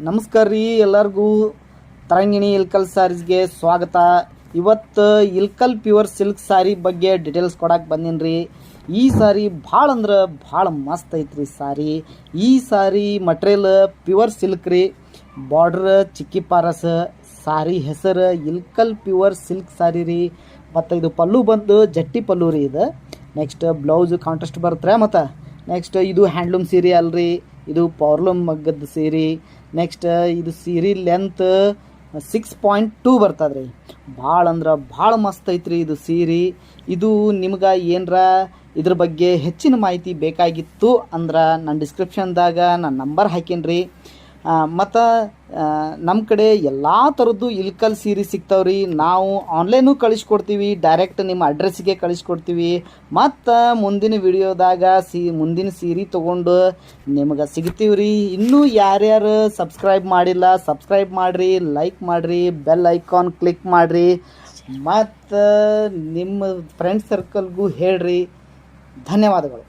ನಮಸ್ಕಾರ ರೀ ಎಲ್ಲರಿಗೂ ತರಂಗಿಣಿ ಇಲ್ಕಲ್ ಸ್ಯಾರೀಸ್ಗೆ ಸ್ವಾಗತ. ಇವತ್ತು ಇಲ್ಕಲ್ ಪ್ಯೂರ್ ಸಿಲ್ಕ್ ಸ್ಯಾರಿ ಬಗ್ಗೆ ಡೀಟೇಲ್ಸ್ ಕೊಡಕ್ಕೆ ಬಂದೀನಿ ರೀ. ಈ ಸಾರಿ ಭಾಳ ಅಂದ್ರೆ ಭಾಳ ಮಸ್ತ್ ಐತ್ರಿ ಸಾರಿ. ಈ ಸಾರಿ ಮಟ್ರಿಯಲ್ ಪ್ಯೂರ್ ಸಿಲ್ಕ್ ರೀ, ಬಾರ್ಡ್ರ್ ಚಿಕ್ಕಿ ಪಾರಸ್, ಸಾರಿ ಹೆಸರು ಇಲ್ಕಲ್ ಪ್ಯೂರ್ ಸಿಲ್ಕ್ ಸಾರಿ ರೀ. ಮತ್ತು ಇದು ಪಲ್ಲು ಬಂದು ಜಟ್ಟಿ ಪಲ್ಲು ರೀ. ಇದು ನೆಕ್ಸ್ಟ್ ಬ್ಲೌಸ್ ಕಾಂಟ್ರಾಸ್ಟ್ ಬರುತ್ತೆ. ಮತ್ತು ನೆಕ್ಸ್ಟ್ ಇದು ಹ್ಯಾಂಡ್ಲೂಮ್ ಸೀರೆ ಅಲ್ರಿ, ಇದು ಪವರ್ಲೂಮ್ ಮಗ್ಗದ ಸೀರೆ. ನೆಕ್ಸ್ಟ್ ಇದು ಸೀರೆ ಲೆಂತ್ 6.2 ಬರ್ತದೆ ರೀ. ಭಾಳ ಅಂದ್ರೆ ಭಾಳ ಮಸ್ತ್ ಐತ್ರಿ ಇದು ಸೀರೆ. ಇದು ನಿಮ್ಗೆ ಏನರ ಇದ್ರ ಬಗ್ಗೆ ಹೆಚ್ಚಿನ ಮಾಹಿತಿ ಬೇಕಾಗಿತ್ತು ಅಂದ್ರೆ ನಾನು ಡಿಸ್ಕ್ರಿಪ್ಷನ್ದಾಗ ನಾನು ನಂಬರ್ ಹಾಕೀನಿ ರೀ. ಮತ್ತು ನಮ್ಮ ಕಡೆ ಎಲ್ಲ ಥರದ್ದು ಇಲ್ಕಲ್ ಸೀರೆ ಸಿಗ್ತಾವ್ರಿ. ನಾವು ಆನ್ಲೈನು ಕಳಿಸ್ಕೊಡ್ತೀವಿ, ಡೈರೆಕ್ಟ್ ನಿಮ್ಮ ಅಡ್ರೆಸ್ಸಿಗೆ ಕಳಿಸ್ಕೊಡ್ತೀವಿ. ಮತ್ತು ಮುಂದಿನ ವಿಡಿಯೋದಾಗ ಮುಂದಿನ ಸೀರೆ ತೊಗೊಂಡು ನಿಮ್ಗೆ ಸಿಗ್ತೀವಿ ರೀ. ಇನ್ನೂ ಯಾರ್ಯಾರು ಸಬ್ಸ್ಕ್ರೈಬ್ ಮಾಡಿಲ್ಲ ಸಬ್ಸ್ಕ್ರೈಬ್ ಮಾಡಿರಿ, ಲೈಕ್ ಮಾಡಿರಿ, ಬೆಲ್ ಐಕಾನ್ ಕ್ಲಿಕ್ ಮಾಡಿರಿ, ಮತ್ತು ನಿಮ್ಮ ಫ್ರೆಂಡ್ ಸರ್ಕಲ್ಗೂ ಹೇಳ್ರಿ. ಧನ್ಯವಾದಗಳು.